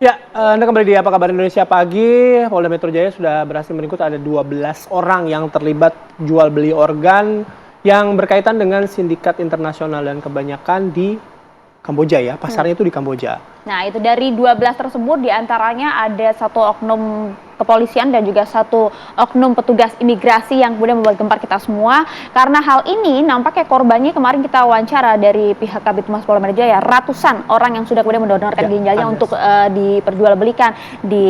Ya, Anda kembali di Apa Kabar Indonesia Pagi. Polda Metro Jaya sudah berhasil meringkus ada 12 orang yang terlibat jual beli organ yang berkaitan dengan sindikat internasional dan kebanyakan di Kamboja ya. Pasarnya itu di Kamboja. Nah, itu dari 12 tersebut diantaranya ada satu oknum kepolisian dan juga satu oknum petugas imigrasi yang kemudian membuat gempar kita semua. Karena hal ini nampaknya korbannya kemarin kita wawancara dari pihak Kabid Humas Polda Metro Jaya, ratusan orang yang sudah kemudian mendonorkan ginjalnya untuk diperjualbelikan di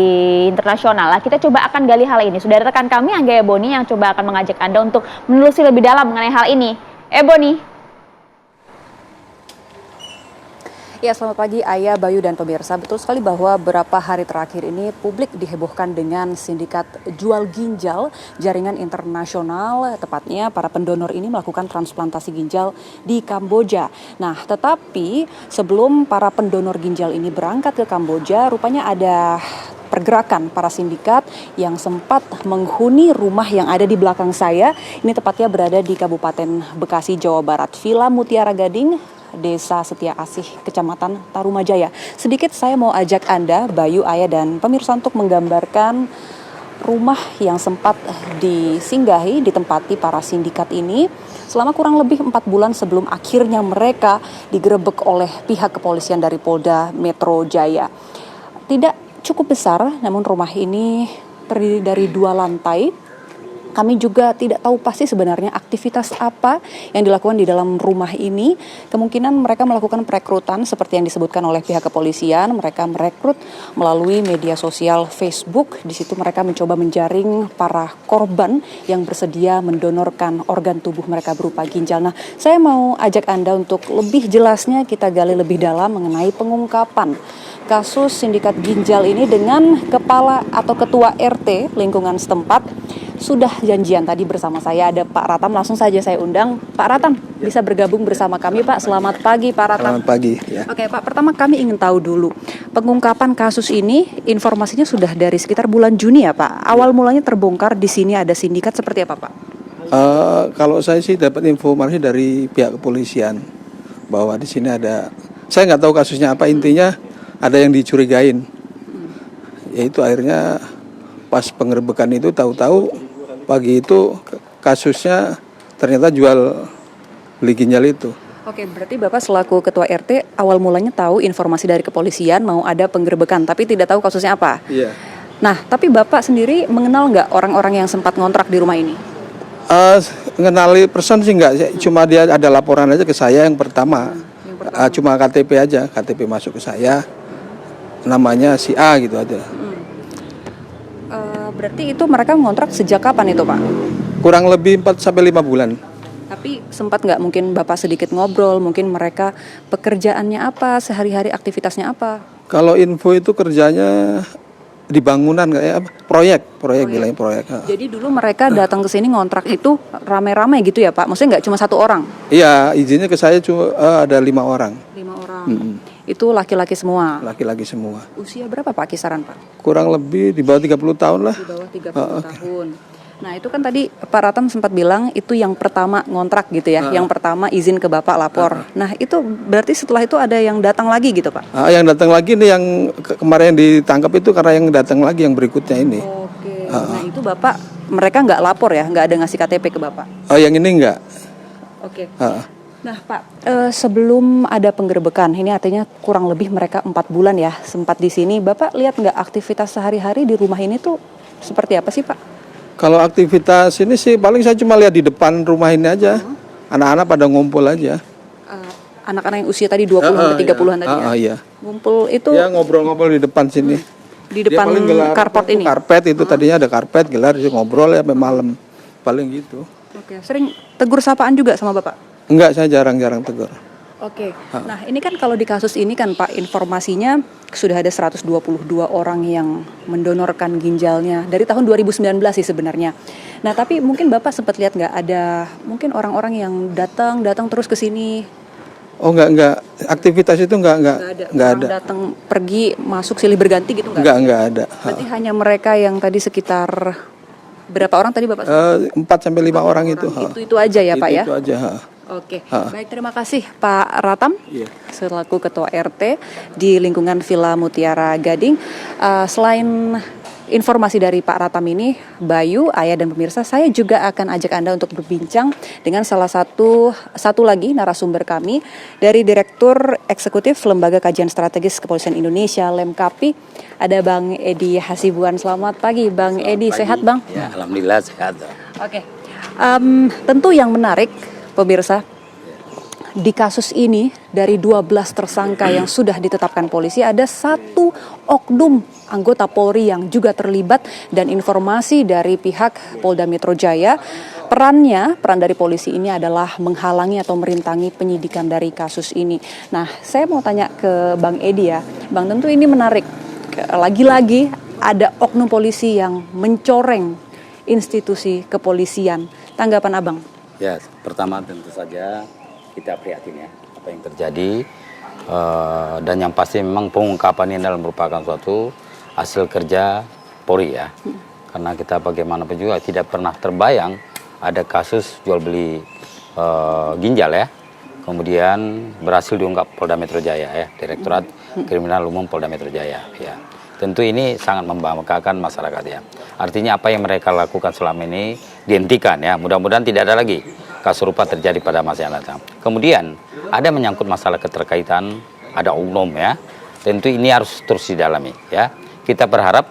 internasional. Nah, kita coba akan gali hal ini. Sudah ada rekan kami Angga Boni yang coba akan mengajak Anda untuk menelusuri lebih dalam mengenai hal ini. Boni. Ya, selamat pagi Ayah, Bayu, dan pemirsa. Betul sekali bahwa beberapa hari terakhir ini publik dihebohkan dengan sindikat jual ginjal jaringan internasional, tepatnya para pendonor ini melakukan transplantasi ginjal di Kamboja. Nah, tetapi sebelum para pendonor ginjal ini berangkat ke Kamboja, rupanya ada pergerakan para sindikat yang sempat menghuni rumah yang ada di belakang saya. Ini tepatnya berada di Kabupaten Bekasi, Jawa Barat. Villa Mutiara Gading, Desa Setia Asih, Kecamatan Tarumajaya. Sedikit saya mau ajak Anda, Bayu, Ayah, dan pemirsa untuk menggambarkan rumah yang sempat disinggahi, ditempati para sindikat ini selama kurang lebih 4 bulan sebelum akhirnya mereka digerebek oleh pihak kepolisian dari Polda Metro Jaya. Tidak cukup besar, namun rumah ini terdiri dari 2 lantai. Kami juga tidak tahu pasti sebenarnya aktivitas apa yang dilakukan di dalam rumah ini. Kemungkinan mereka melakukan perekrutan seperti yang disebutkan oleh pihak kepolisian. Mereka merekrut melalui media sosial Facebook. Di situ mereka mencoba menjaring para korban yang bersedia mendonorkan organ tubuh mereka berupa ginjal. Nah, saya mau ajak Anda untuk lebih jelasnya kita gali lebih dalam mengenai pengungkapan kasus sindikat ginjal ini dengan kepala atau ketua RT lingkungan setempat. Sudah janjian tadi bersama saya ada Pak Ratam, langsung saja saya undang. Pak Ratam bisa bergabung bersama kami, Pak. Selamat pagi, Pak Ratam. Selamat pagi. Ya. Oke, Pak, pertama kami ingin tahu dulu, pengungkapan kasus ini informasinya sudah dari sekitar bulan Juni ya, Pak? Awal mulanya terbongkar di sini ada sindikat seperti apa, Pak? Kalau saya sih dapat informasi dari pihak kepolisian bahwa di sini ada, saya nggak tahu kasusnya apa, intinya ada yang dicurigain. Yaitu akhirnya pas penggerebekan itu tahu-tahu pagi itu kasusnya ternyata jual beli ginjal itu. Oke, berarti Bapak selaku ketua RT awal mulanya tahu informasi dari kepolisian mau ada penggerebekan, tapi tidak tahu kasusnya apa. Iya. Nah, tapi Bapak sendiri mengenal nggak orang-orang yang sempat ngontrak di rumah ini? Mengenali person sih nggak, cuma dia ada laporan aja ke saya yang pertama. Cuma KTP aja, KTP masuk ke saya, namanya si A gitu aja. Berarti itu mereka ngontrak sejak kapan itu, Pak? Kurang lebih 4-5 bulan. Tapi sempat nggak mungkin Bapak sedikit ngobrol, mungkin mereka pekerjaannya apa, sehari-hari aktivitasnya apa? Kalau info itu kerjanya di bangunan kayak proyek bilangnya proyek. Jadi dulu mereka datang ke sini ngontrak itu rame-rame gitu ya, Pak? Maksudnya nggak cuma 1 orang? Iya, izinnya ke saya cuma ada 5 orang. 5 orang. Itu laki-laki semua? Laki-laki semua. Usia berapa, Pak, kisaran, Pak? Kurang lebih di bawah 30 tahun lah. Di bawah 30 tahun. Nah, itu kan tadi Pak Ratam sempat bilang itu yang pertama ngontrak gitu ya, yang pertama izin ke Bapak lapor. Nah, itu berarti setelah itu ada yang datang lagi gitu, Pak? Yang datang lagi nih yang kemarin ditangkap itu karena yang datang lagi yang berikutnya ini. Oke. Nah, itu Bapak, mereka nggak lapor ya, nggak ada ngasih KTP ke Bapak? Yang ini enggak. Oke. Nah, Pak, sebelum ada penggerebekan, ini artinya kurang lebih mereka 4 bulan ya sempat di sini. Bapak lihat nggak aktivitas sehari-hari di rumah ini tuh seperti apa sih, Pak? Kalau aktivitas ini sih paling saya cuma lihat di depan rumah ini aja. Anak-anak pada ngumpul aja. Anak-anak yang usia tadi 20 sampai 30-an tadi ya? Iya. Ngumpul itu? Ya ngobrol-ngobrol di depan sini. Di depan karpet ini? Karpet itu tadinya ada karpet, gelar ngobrol ya sampai malam. Paling gitu. Oke, sering tegur sapaan juga sama Bapak? Enggak, saya jarang-jarang tegur. Oke, nah ini kan kalau di kasus ini kan Pak, informasinya sudah ada 122 orang yang mendonorkan ginjalnya dari tahun 2019 sih sebenarnya. Nah, tapi mungkin Bapak sempat lihat nggak ada mungkin orang-orang yang datang terus ke sini? Oh, enggak. Aktivitas itu enggak ada. Datang pergi masuk silih berganti gitu enggak? Enggak ada. Berarti hanya mereka yang tadi sekitar berapa orang tadi Bapak? 4-5 orang itu. Itu aja ya Pak ya? Itu aja. Oke, baik, terima kasih Pak Ratam selaku Ketua RT di lingkungan Villa Mutiara Gading. Selain informasi dari Pak Ratam ini, Bayu, Ayah dan pemirsa, saya juga akan ajak Anda untuk berbincang dengan salah satu lagi narasumber kami dari Direktur Eksekutif Lembaga Kajian Strategis Kepolisian Indonesia, Lemkapi. Ada Bang Edi Hasibuan. Selamat pagi, Bang Edi. Sehat, Bang? Ya, alhamdulillah sehat. Oke. Tentu yang menarik, pemirsa, di kasus ini dari 12 tersangka yang sudah ditetapkan polisi, ada satu oknum anggota Polri yang juga terlibat, dan informasi dari pihak Polda Metro Jaya, peran dari polisi ini adalah menghalangi atau merintangi penyidikan dari kasus ini. Nah, saya mau tanya ke Bang Edi ya. Bang, tentu ini menarik. Lagi-lagi ada oknum polisi yang mencoreng institusi kepolisian. Tanggapan Abang? Ya, pertama tentu saja kita prihatin ya apa yang terjadi, dan yang pasti memang pengungkapan ini adalah merupakan suatu hasil kerja Polri ya. Karena kita bagaimanapun juga tidak pernah terbayang ada kasus jual beli ginjal ya, kemudian berhasil diungkap Polda Metro Jaya ya, Direktorat Kriminal Umum Polda Metro Jaya ya. Tentu ini sangat membanggakan masyarakat ya. Artinya apa yang mereka lakukan selama ini dihentikan ya. Mudah-mudahan tidak ada lagi kasus serupa terjadi pada masa yang datang. Kemudian ada menyangkut masalah keterkaitan, ada oknum ya. Tentu ini harus terus didalami ya. Kita berharap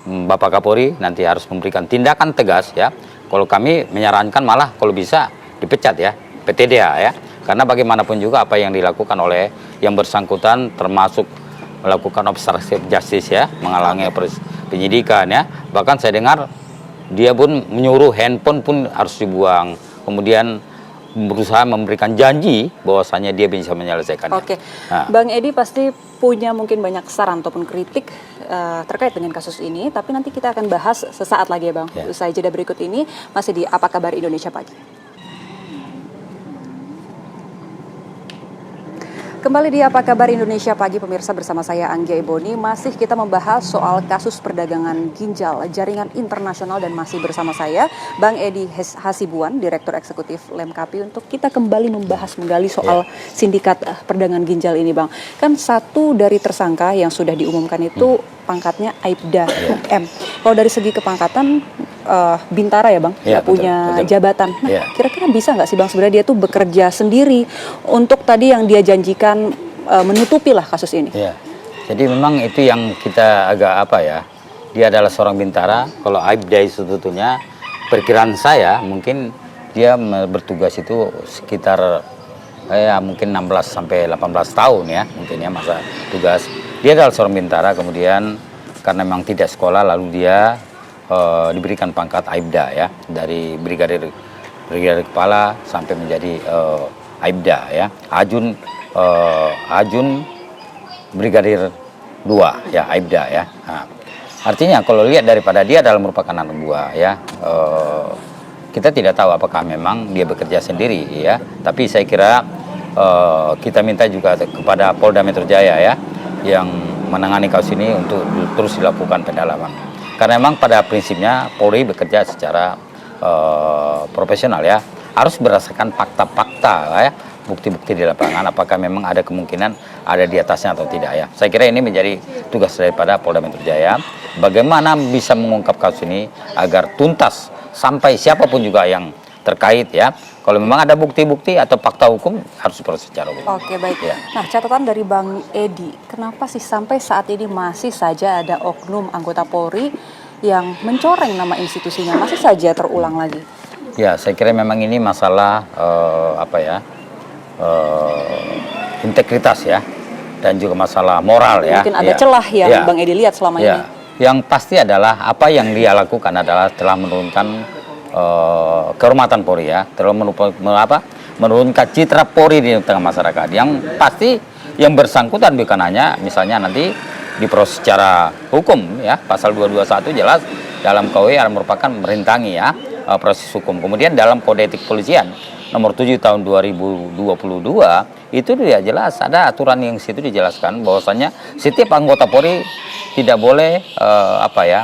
Bapak Kapolri nanti harus memberikan tindakan tegas ya. Kalau kami menyarankan malah kalau bisa dipecat ya, PTDH ya. Karena bagaimanapun juga apa yang dilakukan oleh yang bersangkutan termasuk melakukan obstruction justice ya, menghalangi penyidikan ya. Bahkan saya dengar dia pun menyuruh handphone pun harus dibuang. Kemudian berusaha memberikan janji bahwasanya dia bisa menyelesaikannya. Oke, Nah. Bang Edi pasti punya mungkin banyak saran ataupun kritik terkait dengan kasus ini, tapi nanti kita akan bahas sesaat lagi ya Bang. Ya. Usai jeda berikut ini masih di Apa Kabar Indonesia Pagi. Kembali di Apa Kabar Indonesia Pagi, pemirsa, bersama saya Anggia Iboni. Masih kita membahas soal kasus perdagangan ginjal jaringan internasional, dan masih bersama saya Bang Edi Hasibuan, Direktur Eksekutif Lemkapi, untuk kita kembali menggali soal sindikat perdagangan ginjal ini, Bang. Kan satu dari tersangka yang sudah diumumkan itu pangkatnya Aibda UM. Kalau dari segi kepangkatan bintara ya Bang, Ya, punya betul. jabatan. Nah, Ya. kira-kira bisa nggak sih Bang sebenarnya dia tuh bekerja sendiri untuk tadi yang dia janjikan menutupi lah kasus ini? Ya. Jadi memang itu yang kita agak apa ya, dia adalah seorang bintara. Kalau Aibda sebetulnya perkiraan saya mungkin dia bertugas itu sekitar mungkin 16 sampai 18 tahun ya, mungkin ya masa tugas. Dia adalah seorang bintara, kemudian karena memang tidak sekolah lalu dia diberikan pangkat Aibda ya, dari brigadir kepala sampai menjadi Aibda ya, Ajun brigadir 2 ya, Aibda ya. Nah, artinya kalau lihat daripada dia adalah merupakan anak buah ya, kita tidak tahu apakah memang dia bekerja sendiri ya, tapi saya kira kita minta juga kepada Polda Metro Jaya ya yang menangani kasus ini untuk terus dilakukan pendalaman. Karena memang pada prinsipnya Polri bekerja secara profesional ya, harus berdasarkan fakta-fakta ya, bukti-bukti di lapangan, apakah memang ada kemungkinan ada di atasnya atau tidak ya. Saya kira ini menjadi tugas daripada Polda Metro Jaya, bagaimana bisa mengungkap kasus ini agar tuntas sampai siapapun juga yang terkait ya. Kalau memang ada bukti-bukti atau fakta hukum harus diproses secara hukum. Oke, baik. Ya. Nah, catatan dari Bang Edi, kenapa sih sampai saat ini masih saja ada oknum anggota Polri yang mencoreng nama institusinya, masih saja terulang lagi? Ya, saya kira memang ini masalah integritas ya, dan juga masalah moral ya. Mungkin ada celah yang Bang Edi lihat selama ini. Yang pasti adalah apa yang dia lakukan adalah telah menurunkan kehormatan Polri ya, telah menurunkan citra Polri di tengah masyarakat. Yang pasti yang bersangkutan bukan hanya misalnya nanti diproses secara hukum ya, pasal 221 jelas dalam KUH merupakan merintangi ya proses hukum. Kemudian dalam Kode Etik Kepolisian nomor 7 tahun 2022 itu dia jelas ada aturan yang situ dijelaskan bahwasanya setiap anggota Polri tidak boleh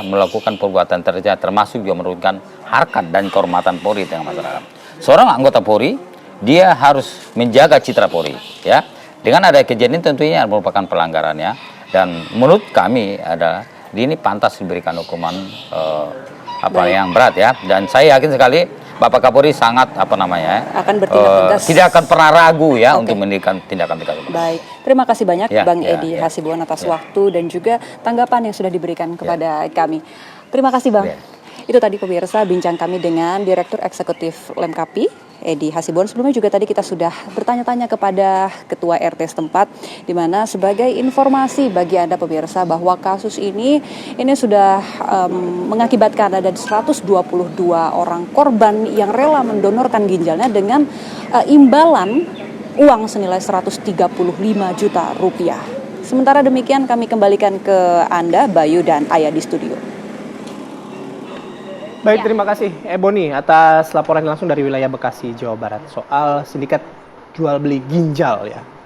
melakukan perbuatan tercela, termasuk juga menurunkan harkat dan kehormatan Polri di tengah masyarakat. Seorang anggota Polri dia harus menjaga citra Polri, ya. Dengan ada kejadian tentunya merupakan pelanggaran, ya. Dan menurut kami adalah ini pantas diberikan hukuman yang berat, ya. Dan saya yakin sekali Bapak Kapolri sangat akan bertindak tegas, tidak akan pernah ragu ya untuk mendirikan tindakan tegas. Baik, terima kasih banyak Ya, Bang ya, Edi ya. Hasibuan atas waktu dan juga tanggapan yang sudah diberikan kepada kami. Terima kasih Bang. Ya. Itu tadi pemirsa bincang kami dengan Direktur Eksekutif Lemkapi Edi Hasibuan. Sebelumnya juga tadi kita sudah bertanya-tanya kepada Ketua RT setempat, di mana sebagai informasi bagi Anda pemirsa bahwa kasus ini sudah mengakibatkan ada 122 orang korban yang rela mendonorkan ginjalnya dengan imbalan uang senilai 135 juta rupiah. Sementara demikian kami kembalikan ke Anda, Bayu dan Ayah di studio. Baik, terima kasih Ebony atas laporan langsung dari wilayah Bekasi, Jawa Barat soal sindikat jual beli ginjal ya.